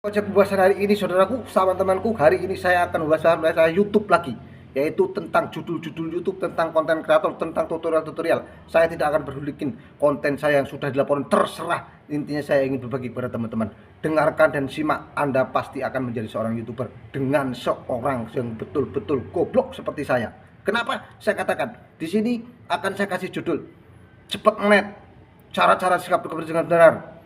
Konsep pembahasan hari ini saudaraku, sama temanku, hari ini saya akan membahas YouTube lagi, yaitu tentang judul-judul YouTube, tentang konten kreator, tentang tutorial-tutorial. Saya tidak akan pedulikan konten saya yang sudah dilaporkan, terserah. Intinya saya ingin berbagi kepada teman-teman. Dengarkan dan simak, Anda pasti akan menjadi seorang YouTuber dengan seorang yang betul-betul goblok seperti saya. Kenapa saya katakan? Di sini akan saya kasih judul cepat net, cara-cara sikap dengan benar,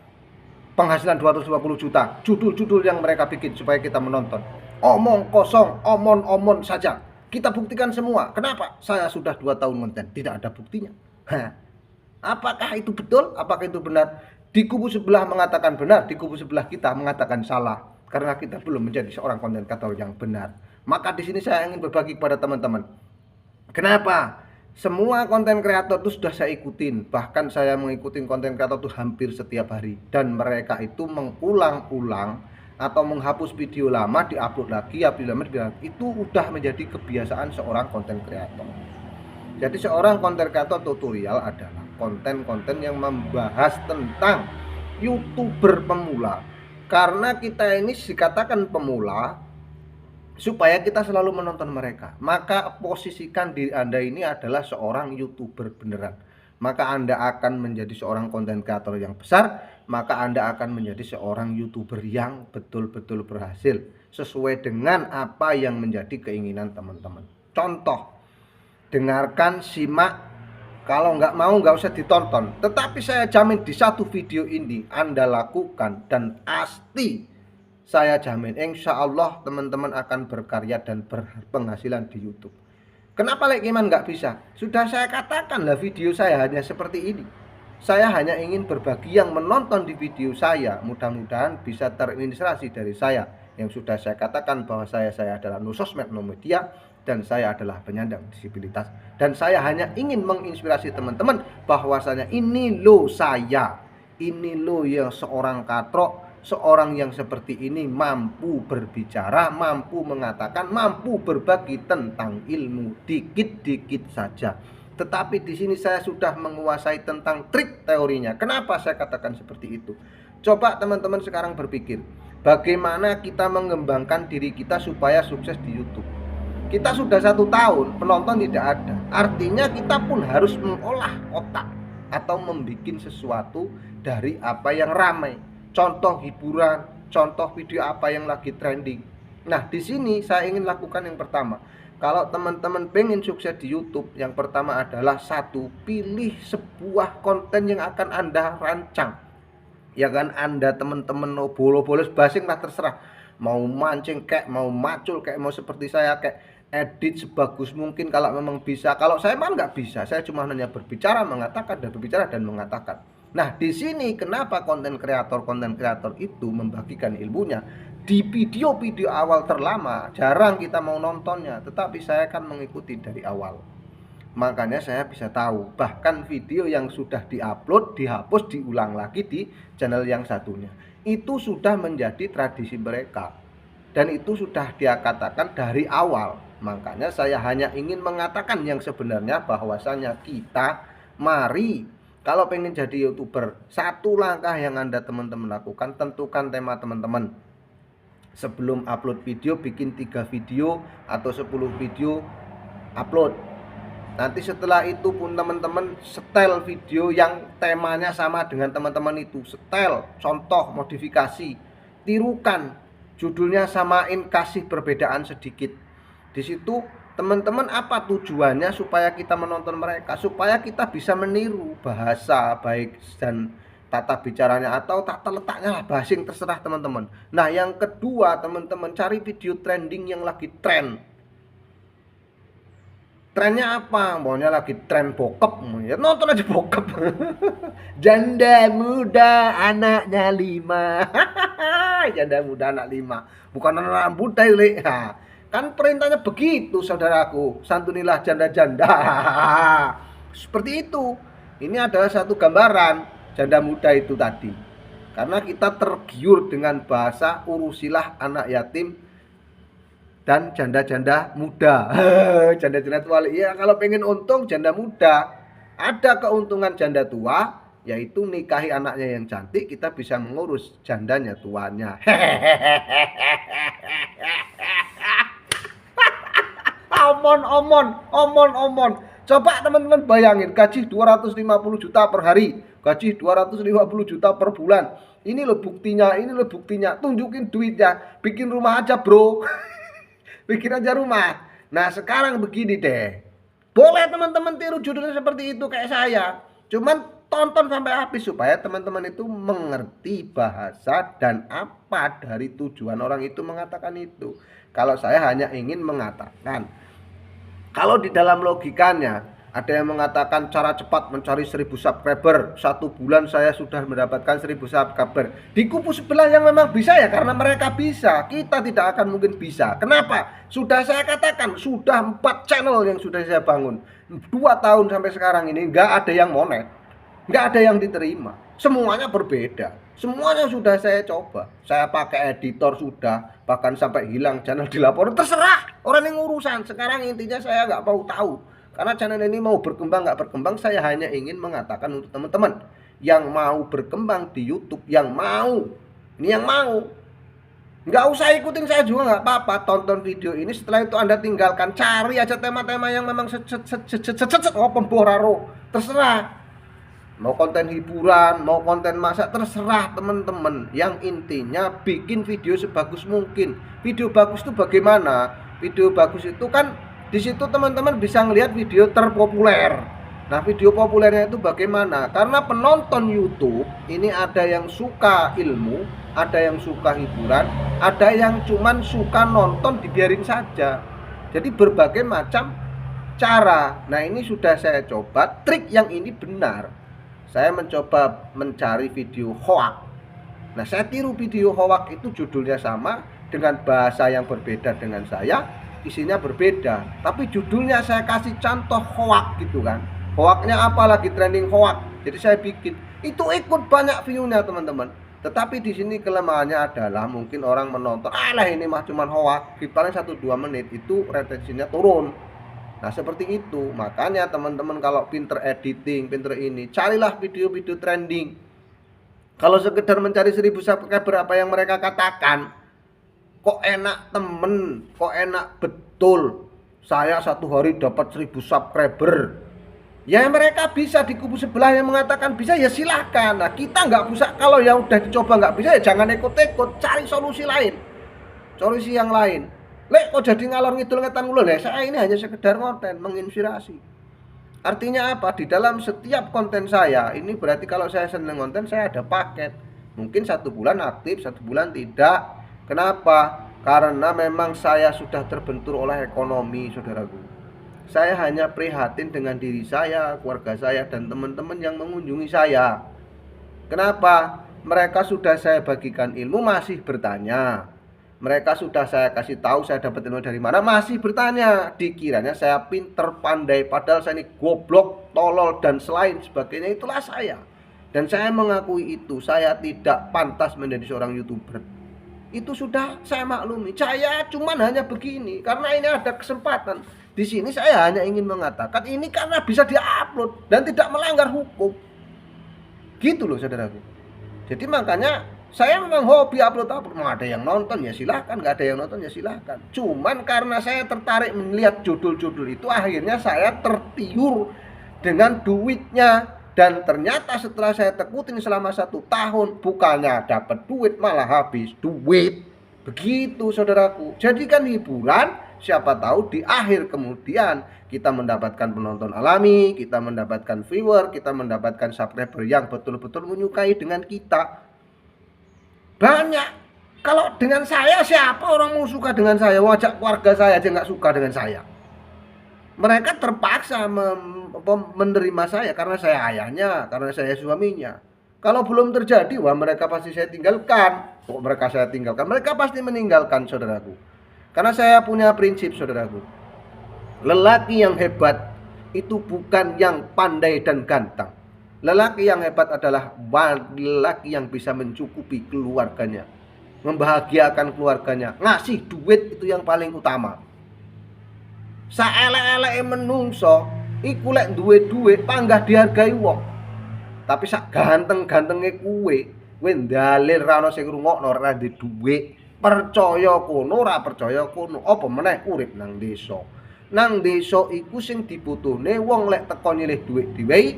penghasilan 250 juta, judul-judul yang mereka bikin supaya kita menonton. Omong kosong, omon-omon saja. Kita buktikan semua. Kenapa? Saya sudah 2 tahun konten, tidak ada buktinya. Apakah itu betul? Apakah itu benar? Di kubu sebelah mengatakan benar, di kubu sebelah kita mengatakan salah, karena kita belum menjadi seorang konten kreator yang benar. Maka di sini saya ingin berbagi kepada teman-teman. Kenapa? Semua konten kreator itu sudah saya ikutin. Bahkan saya mengikuti konten kreator itu hampir setiap hari. Dan mereka itu mengulang-ulang atau menghapus video lama, diupload lagi, upload lama, itu udah menjadi kebiasaan seorang konten kreator. Jadi seorang konten kreator tutorial adalah konten-konten yang membahas tentang YouTuber pemula. Karena kita ini dikatakan pemula, supaya kita selalu menonton mereka, maka posisikan diri Anda ini adalah seorang YouTuber beneran. Maka Anda akan menjadi seorang konten kreator yang besar, maka Anda akan menjadi seorang YouTuber yang betul-betul berhasil sesuai dengan apa yang menjadi keinginan teman-teman. Contoh, dengarkan, simak, kalau nggak mau nggak usah ditonton. Tetapi saya jamin di satu video ini Anda lakukan dan pasti saya jamin insya Allah teman-teman akan berkarya dan berpenghasilan di YouTube. Kenapa Lek Kiman nggak bisa? Sudah saya katakan lah, video saya hanya seperti ini. Saya hanya ingin berbagi yang menonton di video saya, mudah-mudahan bisa terinspirasi dari saya. Yang sudah saya katakan bahwa saya adalah no sosmed, no media, dan saya adalah penyandang disabilitas. Dan saya hanya ingin menginspirasi teman-teman bahwasanya ini loh saya, ini loh yang seorang katrok, seorang yang seperti ini mampu berbicara, mampu mengatakan, mampu berbagi tentang ilmu dikit-dikit saja. Tetapi di sini saya sudah menguasai tentang trik teorinya. Kenapa saya katakan seperti itu? Coba teman-teman sekarang berpikir, bagaimana kita mengembangkan diri kita supaya sukses di YouTube. Kita sudah 1 tahun, penonton tidak ada. Artinya kita pun harus mengolah otak atau membuat sesuatu dari apa yang ramai. Contoh hiburan, contoh video apa yang lagi trending. Nah, di sini saya ingin lakukan yang pertama. Kalau teman-teman pengen sukses di YouTube, yang pertama adalah satu, pilih sebuah konten yang akan Anda rancang. Ya kan, Anda teman-teman mau bolos-bolos basing lah terserah. Mau mancing kayak, mau macul kayak, mau seperti saya kayak, edit sebagus mungkin kalau memang bisa. Kalau saya mah nggak bisa, saya cuma hanya berbicara, mengatakan dan berbicara dan mengatakan. Nah, di sini kenapa konten kreator itu membagikan ilmunya di video-video awal terlama, jarang kita mau nontonnya, tetapi saya akan mengikuti dari awal. Makanya saya bisa tahu, bahkan video yang sudah diupload, dihapus, diulang lagi di channel yang satunya. Itu sudah menjadi tradisi mereka. Dan itu sudah dia katakan dari awal. Makanya saya hanya ingin mengatakan yang sebenarnya bahwasanya kita mari, kalau pengen jadi YouTuber, satu langkah yang Anda teman-teman lakukan, tentukan tema teman-teman. Sebelum upload video, bikin 3 video atau 10 video, upload. Nanti setelah itu pun teman-teman setel video yang temanya sama dengan teman-teman itu. Setel, contoh, modifikasi, tirukan, judulnya samain, kasih perbedaan sedikit. Di situ teman-teman apa tujuannya supaya kita menonton mereka, supaya kita bisa meniru bahasa baik dan tata bicaranya atau tata letaknya lah, basing terserah teman-teman. Nah, yang kedua teman-teman cari video trending yang lagi tren. Trennya apa? Maunya lagi tren bokep, ya nonton aja bokep. Janda muda anaknya 5. Janda muda anak 5. Bukan anak muda ini. Kan perintahnya begitu saudaraku, santunilah janda-janda. Seperti itu. Ini adalah satu gambaran janda muda itu tadi. Karena kita tergiur dengan bahasa urusilah anak yatim dan janda-janda muda. Janda-janda tua. Ya kalau pengen untung janda muda. Ada keuntungan janda tua, yaitu nikahi anaknya yang cantik, kita bisa mengurus jandanya tuannya. Omon. Coba teman-teman bayangin, gaji 250 juta per hari, gaji 250 juta per bulan. Ini loh buktinya. Tunjukin duitnya, bikin rumah aja bro. Bikin aja rumah. Nah sekarang begini deh, boleh teman-teman tiru judulnya seperti itu kayak saya. Cuman tonton sampai habis supaya teman-teman itu mengerti bahasa dan apa dari tujuan orang itu mengatakan itu. Kalau saya hanya ingin mengatakan, kalau di dalam logikanya ada yang mengatakan cara cepat mencari 1000 subscriber, 1 bulan saya sudah mendapatkan 1000 subscriber. Di kubu sebelah yang memang bisa ya karena mereka bisa, kita tidak akan mungkin bisa. Kenapa? Sudah saya katakan, sudah 4 channel yang sudah saya bangun, 2 tahun sampai sekarang ini nggak ada yang monet, nggak ada yang diterima, semuanya berbeda. Semuanya sudah saya coba, saya pakai editor sudah, bahkan sampai hilang channel dilaporin, terserah orang yang urusan. Sekarang intinya saya nggak mau tahu, karena channel ini mau berkembang nggak berkembang, saya hanya ingin mengatakan untuk teman-teman yang mau berkembang di YouTube, yang mau, nggak usah ikutin saya juga nggak apa-apa, tonton video ini, setelah itu Anda tinggalkan, cari aja tema-tema yang memang pemboraro, terserah. Mau konten hiburan, mau konten masak, terserah teman-teman. Yang intinya bikin video sebagus mungkin. Video bagus itu bagaimana? Video bagus itu kan di situ teman-teman bisa ngelihat video terpopuler. Nah, video populernya itu bagaimana? Karena penonton YouTube ini ada yang suka ilmu, ada yang suka hiburan, ada yang cuman suka nonton dibiarin saja. Jadi berbagai macam cara. Nah, ini sudah saya coba, trik yang ini benar. Saya mencoba mencari video hoax. Nah, saya tiru video hoax itu, judulnya sama dengan bahasa yang berbeda dengan saya, isinya berbeda, tapi judulnya saya kasih contoh hoax gitu kan. Hoaxnya apa, lagi trending hoax, jadi saya bikin itu, ikut banyak view-nya teman-teman. Tetapi di sini kelemahannya adalah mungkin orang menonton, alah ini mah cuman hoax, di paling 1-2 menit itu retensinya turun. Nah seperti itu, makanya teman-teman kalau pinter editing, pinter ini, carilah video-video trending. Kalau sekedar mencari 1000 subscriber apa yang mereka katakan, kok enak temen, kok enak betul, saya 1 hari dapat 1000 subscriber. Ya mereka bisa, di kubu sebelah yang mengatakan bisa, ya silahkan. Nah kita nggak bisa, kalau yang udah dicoba nggak bisa ya jangan ikut-ikut, cari solusi lain, solusi yang lain. Lek kok jadi ngalor ngidul ngetan ngulon ya, saya ini hanya sekedar konten, menginspirasi. Artinya apa? Di dalam setiap konten saya, ini berarti kalau saya seneng konten, saya ada paket. Mungkin 1 bulan aktif, 1 bulan tidak. Kenapa? Karena memang saya sudah terbentur oleh ekonomi, saudaraku. Saya hanya prihatin dengan diri saya, keluarga saya, dan teman-teman yang mengunjungi saya. Kenapa? Mereka sudah saya bagikan ilmu, masih bertanya. Mereka sudah saya kasih tahu saya dapat ilmu dari mana, masih bertanya. Dikiranya saya pinter, pandai, padahal saya ini goblok, tolol, dan selain sebagainya. Itulah saya. Dan saya mengakui itu, saya tidak pantas menjadi seorang YouTuber. Itu sudah saya maklumi. Saya cuman hanya begini karena ini ada kesempatan. Di sini saya hanya ingin mengatakan ini karena bisa diupload dan tidak melanggar hukum. Gitu loh saudaraku. Jadi makanya saya memang hobi upload. Mau ada yang nonton ya silahkan, nggak ada yang nonton ya silahkan. Cuman karena saya tertarik melihat judul-judul itu, akhirnya saya tertiur dengan duitnya. Dan ternyata setelah saya tekutin selama 1 tahun, bukannya dapat duit malah habis duit. Begitu saudaraku. Jadikan hiburan, siapa tahu di akhir kemudian kita mendapatkan penonton alami, kita mendapatkan viewer, kita mendapatkan subscriber yang betul-betul menyukai dengan kita. Banyak. Kalau dengan saya, siapa orang mau suka dengan saya? Wajah keluarga saya aja nggak suka dengan saya. Mereka terpaksa menerima saya karena saya ayahnya, karena saya suaminya. Kalau belum terjadi, wah mereka pasti saya tinggalkan. Kok mereka saya tinggalkan? Mereka pasti meninggalkan saudaraku. Karena saya punya prinsip saudaraku. Lelaki yang hebat itu bukan yang pandai dan ganteng. Lelaki yang hebat adalah lelaki yang bisa mencukupi keluarganya, membahagiakan keluarganya, ngasih duit, itu yang paling utama. Saelek-eleke menungso iku lek duwe duit panggah dihargai wong. Tapi sak ganteng-gantenge kowe ndalil ra ono sing ngrungokno ra ndek dhuwit. Percaya kono ora percaya kono, apa meneh urip nang desa. Nang desa iku sing dibutuhne wong lek teko nyilih dhuwit diwehi,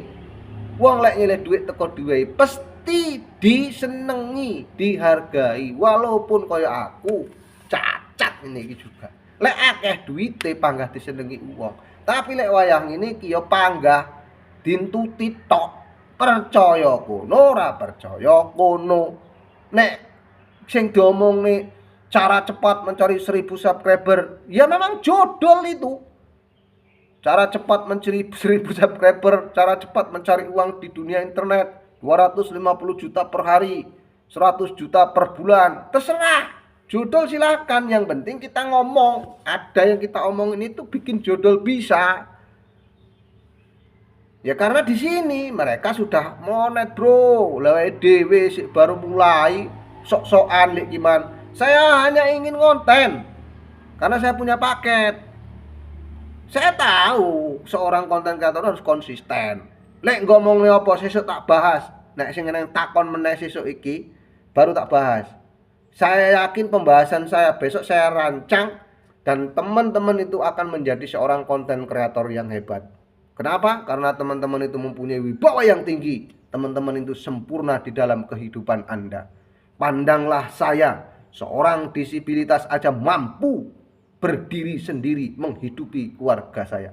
wong lek nyilih dhuwit teko diwehi pasti disenengi, dihargai walaupun kaya aku cacat ini iki juga. Lek akeh duwite panggah disenengi wong. Tapi lek wayah ngene iki ya panggah dintuti tok. Percaya kono ora percaya kono. Nek sing diomongne cara cepat mencari 1000 subscriber, ya memang jodol itu. Cara cepat mencari 1000 subscriber, cara cepat mencari uang di dunia internet, 250 juta per hari, 100 juta per bulan, terserah. Jodol silakan, yang penting kita ngomong. Ada yang kita omongin itu bikin jodol bisa. Ya karena di sini mereka sudah monet bro, lewat dewe baru mulai sok-sokan lek gimana. Saya hanya ingin konten karena saya punya paket. Saya tahu seorang konten kreator harus konsisten. Lek ngomongnya apa sesuk tak bahas. Nek sing nang takon meneh sesuk iki baru tak bahas. Saya yakin pembahasan saya besok saya rancang dan teman-teman itu akan menjadi seorang konten kreator yang hebat. Kenapa? Karena teman-teman itu mempunyai wibawa yang tinggi. Teman-teman itu sempurna di dalam kehidupan Anda. Pandanglah saya, seorang disabilitas aja mampu berdiri sendiri menghidupi keluarga saya.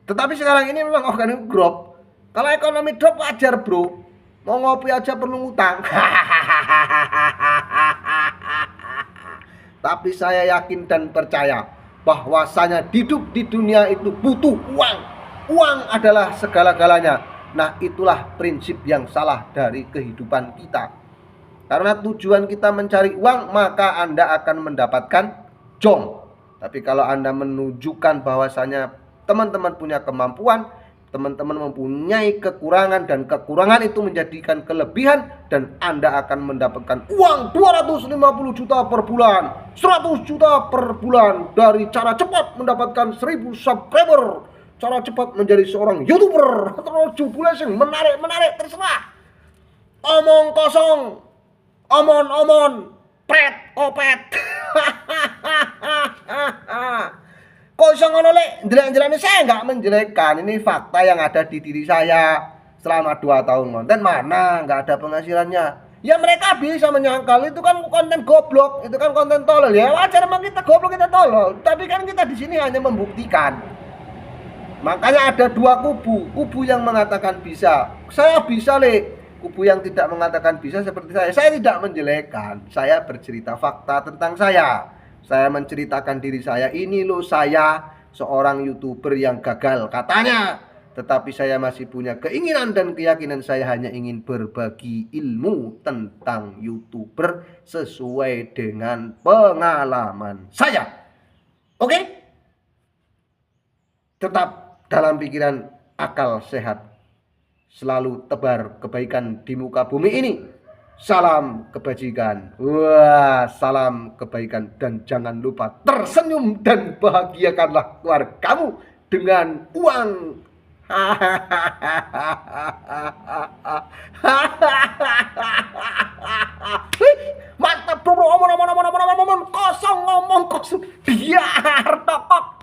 Tetapi sekarang ini memang organik drop. Kalau ekonomi drop wajar bro. Mau ngopi aja perlu ngutang. Tapi saya yakin dan percaya bahwasanya hidup di dunia itu butuh uang. Uang adalah segala-galanya. Nah, itulah prinsip yang salah dari kehidupan kita. Karena tujuan kita mencari uang, maka Anda akan mendapatkan jong. Tapi kalau Anda menunjukkan bahwasanya teman-teman punya kemampuan, teman-teman mempunyai kekurangan, dan kekurangan itu menjadikan kelebihan, dan Anda akan mendapatkan uang 250 juta per bulan, 100 juta per bulan dari cara cepat mendapatkan 1000 subscriber. Cara cepat menjadi seorang YouTuber. Terus judulnya sing menarik terserah. Omong kosong, omon pret opet. Kok iso ngono lek? Jelek-jelekne saya enggak menjelekkan. Ini fakta yang ada di diri saya selama 2 tahun konten, mana enggak ada penghasilannya. Ya mereka bisa menyangkal itu kan konten goblok, itu kan konten tolol. Ya wajar emang kita goblok, kita tolol. Tapi kan kita di sini hanya membuktikan. Makanya ada 2 kubu yang mengatakan bisa, saya bisa le. Kubu yang tidak mengatakan bisa seperti saya tidak menjelekkan, saya bercerita fakta tentang saya menceritakan diri saya. Ini loh saya seorang YouTuber yang gagal katanya, tetapi saya masih punya keinginan dan keyakinan. Saya hanya ingin berbagi ilmu tentang YouTuber sesuai dengan pengalaman saya. Oke? Tetap dalam pikiran, akal sehat, selalu tebar kebaikan di muka bumi ini. Salam kebajikan. Wah, salam kebaikan, dan jangan lupa tersenyum dan bahagiakanlah keluargamu dengan uang. Mantap bro, omong kosong, biar tokok.